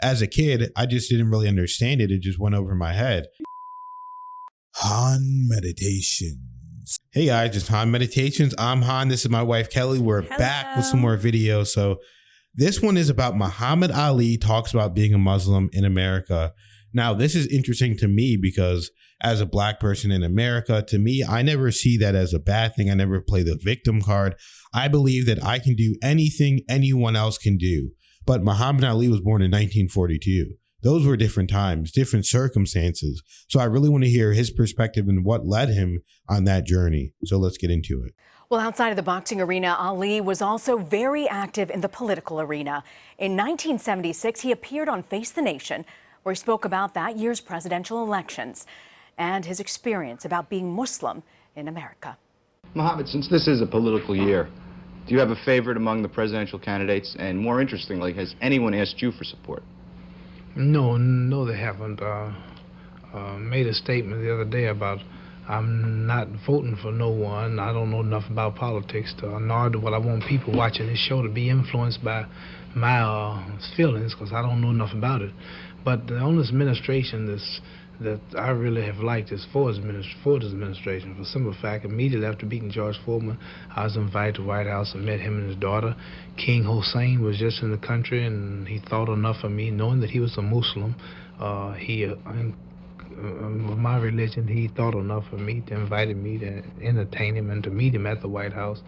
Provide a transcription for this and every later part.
as a kid, I just didn't really understand it. It just went over my head. Han Meditations. Hey guys, it's Han Meditations. I'm Han. This is my wife, Kelly. We're back with some more videos. So this one is about Muhammad Ali talks about being a Muslim in America. Now, this is interesting to me because as a black person in America, to me, I never see that as a bad thing. I never play the victim card. I believe that I can do anything anyone else can do. But Muhammad Ali was born in 1942. Those were different times, different circumstances. So I really want to hear his perspective and what led him on that journey. So let's get into it. Well, outside of the boxing arena, Ali was also very active in the political arena. In 1976, he appeared on Face the Nation, where he spoke about that year's presidential elections and his experience about being Muslim in America. Mohammed, since this is a political year, do you have a favorite among the presidential candidates? And more interestingly, has anyone asked you for support? No, they haven't. Made a statement the other day about I'm not voting for no one. I don't know enough about politics, nor do what I want people watching this show to be influenced by my feelings, because I don't know enough about it. But the only administration that I really have liked is Ford's administration. For the simple fact, immediately after beating George Foreman, I was invited to the White House and met him and his daughter. King Hussein was just in the country, and he thought enough of me, knowing that he was a Muslim. Of my religion, he thought enough of me to invite me to entertain him and to meet him at the White House.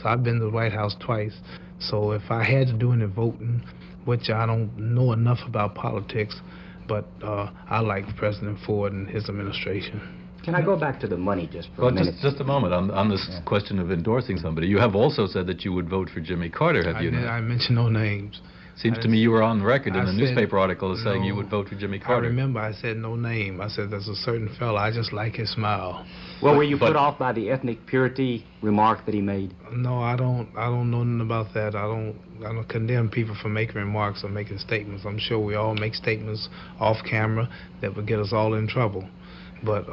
So I've been to the White House twice. So if I had to do any voting, which I don't know enough about politics, but I like President Ford and his administration. Can I go back to the money just for a minute? Just a moment on this question of endorsing somebody. You have also said that you would vote for Jimmy Carter, have you not? I mentioned no names. Seems to me you were on record in a newspaper article as saying you would vote for Jimmy Carter. I remember I said no name. I said there's a certain fella, I just like his smile. Well, were you put off by the ethnic purity remark that he made? No, I don't know nothing about that. I don't condemn people for making remarks or making statements. I'm sure we all make statements off camera that would get us all in trouble. But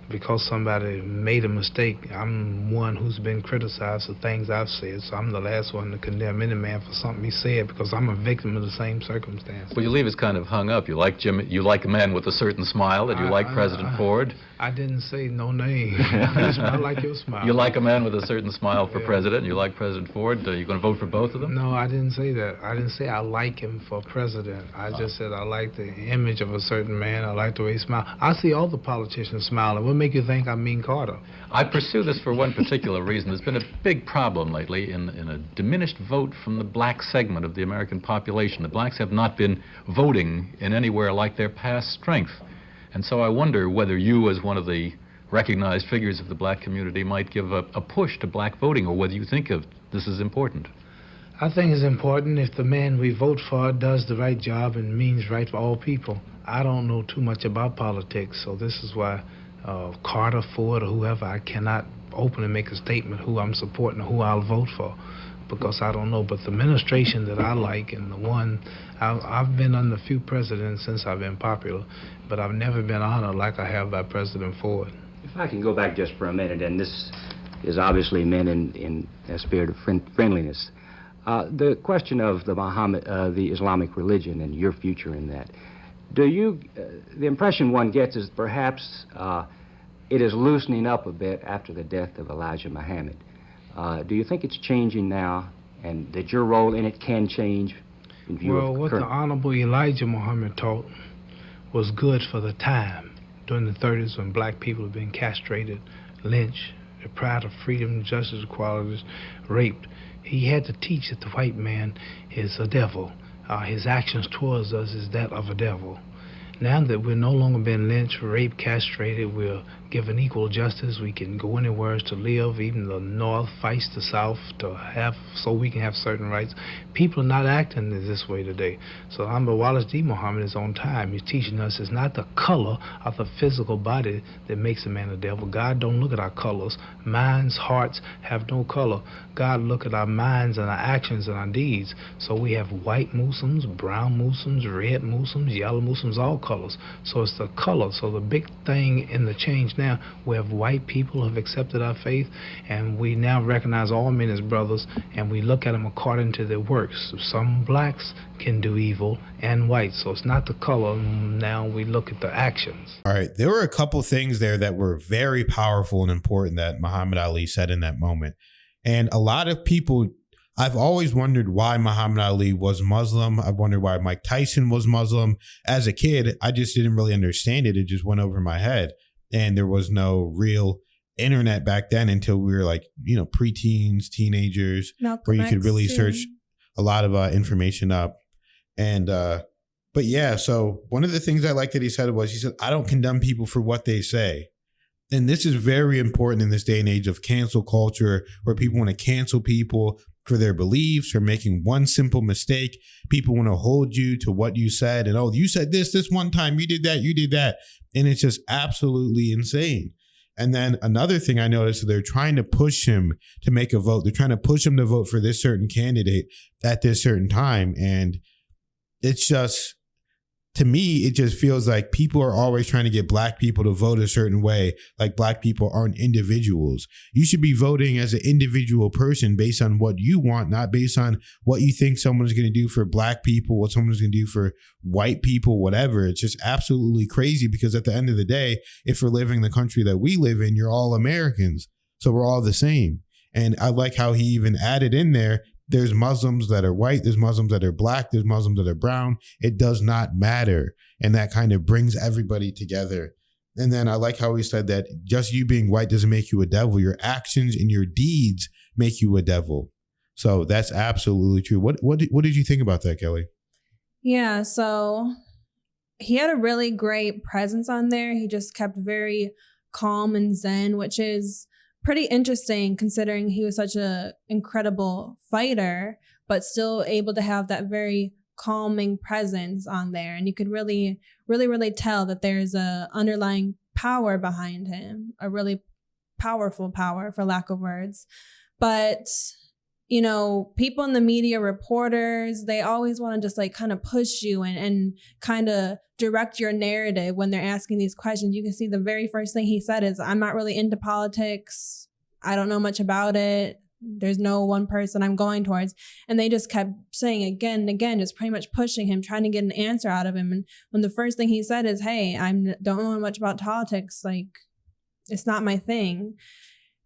because somebody made a mistake, I'm one who's been criticized for things I've said, so I'm the last one to condemn any man for something he said, because I'm a victim of the same circumstance. Well, you leave us kind of hung up. You like Jimmy, you like a man with a certain smile, and you like President Ford. I didn't say no name. I like your smile. You like a man with a certain smile for president, and you like President Ford. Are you going to vote for both of them? No, I didn't say that. I didn't say I like him for president. I just said I like the image of a certain man. I like the way he smiles. I see all the politicians smiling. What make you think I mean Carter? I pursue this for one particular reason. There's been a big problem lately in a diminished vote from the black segment of the American population. The blacks have not been voting in anywhere like their past strength. And so I wonder whether you, as one of the recognized figures of the black community, might give a push to black voting, or whether you think of this as important. I think it's important if the man we vote for does the right job and means right for all people. I don't know too much about politics, so this is why Carter, Ford, or whoever, I cannot openly make a statement who I'm supporting or who I'll vote for, because I don't know. But the administration that I like, and the one, I've been under a few presidents since I've been popular, but I've never been honored like I have by President Ford. If I can go back just for a minute, and this is obviously meant in a spirit of friendliness. The question of the Islamic religion and your future in that. The impression one gets is perhaps it is loosening up a bit after the death of Elijah Muhammad. Do you think it's changing now, and that your role in it can change in view of what the Honorable Elijah Muhammad taught was good for the time during the 30s when black people had been castrated, lynched, deprived of freedom, justice, equality, raped. He had to teach that the white man is a devil. His actions towards us is that of a devil. Now that we're no longer being lynched, raped, castrated, we're given equal justice. We can go anywhere to live. Even the North fights the South so we can have certain rights. People are not acting this way today. So Honorable Wallace D. Muhammad is on time. He's teaching us it's not the color of the physical body that makes a man a devil. God don't look at our colors. Minds, hearts have no color. God look at our minds and our actions and our deeds. So we have white Muslims, brown Muslims, red Muslims, yellow Muslims, all colors. colors. So it's the color. So the big thing in the change now, we have white people who have accepted our faith, and we now recognize all men as brothers, and we look at them according to their works. So some blacks can do evil and white. So it's not the color. Now we look at the actions. All right. There were a couple things there that were very powerful and important that Muhammad Ali said in that moment. And a lot of people, I've always wondered why Muhammad Ali was Muslim. I've wondered why Mike Tyson was Muslim. As a kid, I just didn't really understand it. It just went over my head. And there was no real internet back then until we were like, preteens, teenagers, where you could really search a lot of information up. And, but yeah, so one of the things I liked that he said, I don't condemn people for what they say. And this is very important in this day and age of cancel culture, where people want to cancel people for their beliefs or making one simple mistake. People want to hold you to what you said. And, oh, you said this one time, you did that. And it's just absolutely insane. And then another thing I noticed, they're trying to push him to make a vote. They're trying to push him to vote for this certain candidate at this certain time. And it's just, to me, it just feels like people are always trying to get black people to vote a certain way, like black people aren't individuals. You should be voting as an individual person based on what you want, not based on what you think someone's going to do for black people, what someone's going to do for white people, whatever. It's just absolutely crazy, because at the end of the day, if we're living in the country that we live in, you're all Americans. So we're all the same. And I like how he even added in there, there's Muslims that are white, there's Muslims that are black, there's Muslims that are brown. It does not matter. And that kind of brings everybody together. And then I like how he said that just you being white doesn't make you a devil. Your actions and your deeds make you a devil. So that's absolutely true. What did you think about that, Kelly? Yeah, so he had a really great presence on there. He just kept very calm and zen, which is pretty interesting considering he was such an incredible fighter, but still able to have that very calming presence on there. And you could really, really, really tell that there's a underlying power behind him, a really powerful power, for lack of words. But, people in the media, reporters, they always want to just like kind of push you and kind of direct your narrative when they're asking these questions. You can see the very first thing he said is, I'm not really into politics. I don't know much about it. There's no one person I'm going towards. And they just kept saying again and again, just pretty much pushing him, trying to get an answer out of him. And when the first thing he said is, hey, I don't know much about politics. Like, it's not my thing.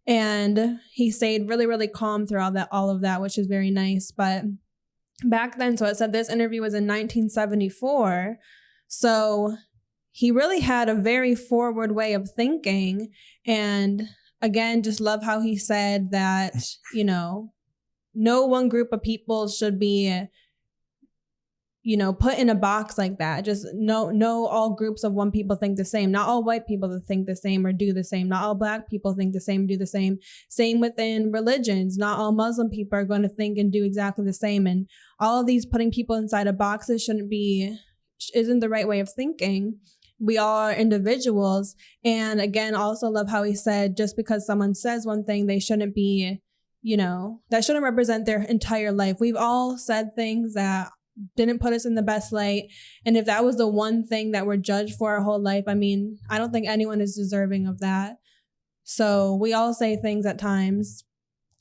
And he stayed really, really calm throughout all of that, which is very nice. But back then, so it said this interview was in 1974. So he really had a very forward way of thinking. And again, just love how he said that, no one group of people should be, put in a box like that. Just no all groups of one people think the same. Not all white people think the same or do the same. Not all black people think the same, do the same. Same within religions. Not all Muslim people are going to think and do exactly the same. And all of these putting people inside of boxes isn't the right way of thinking. We all are individuals. And again, also love how he said, just because someone says one thing, they shouldn't be, that shouldn't represent their entire life. We've all said things that didn't put us in the best light. And if that was the one thing that we're judged for our whole life, I don't think anyone is deserving of that. So we all say things at times.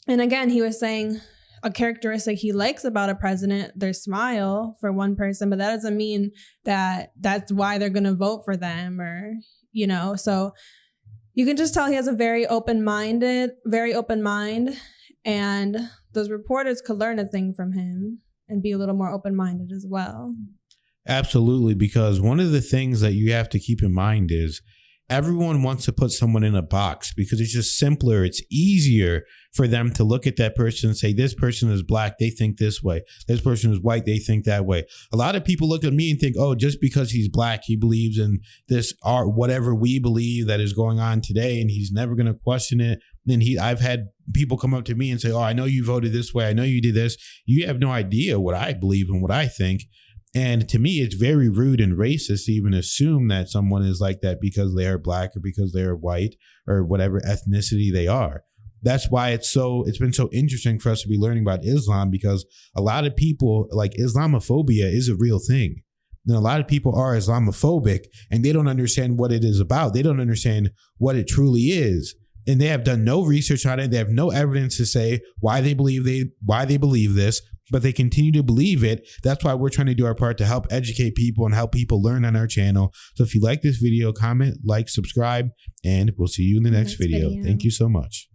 And again, he was saying a characteristic he likes about a president, their smile, for one person, but that doesn't mean that that's why they're going to vote for them, or, so you can just tell he has a very open mind, and those reporters could learn a thing from him and be a little more open-minded as well. Absolutely, because one of the things that you have to keep in mind is everyone wants to put someone in a box because it's just simpler. It's easier for them to look at that person and say, this person is black, they think this way. This person is white, they think that way. A lot of people look at me and think, oh, just because he's black, he believes in this art, whatever we believe that is going on today, and he's never going to question it. And I've had people come up to me and say, oh, I know you voted this way. I know you did this. You have no idea what I believe and what I think. And to me, it's very rude and racist to even assume that someone is like that because they are black or because they are white or whatever ethnicity they are. That's why it's been so interesting for us to be learning about Islam, because a lot of people, like, Islamophobia is a real thing. then a lot of people are Islamophobic and they don't understand what it is about. They don't understand what it truly is. And they have done no research on it. They have no evidence to say why they believe this, but they continue to believe it. That's why we're trying to do our part to help educate people and help people learn on our channel. So if you like this video, comment, like, subscribe, and we'll see you in the next video. Thank you so much.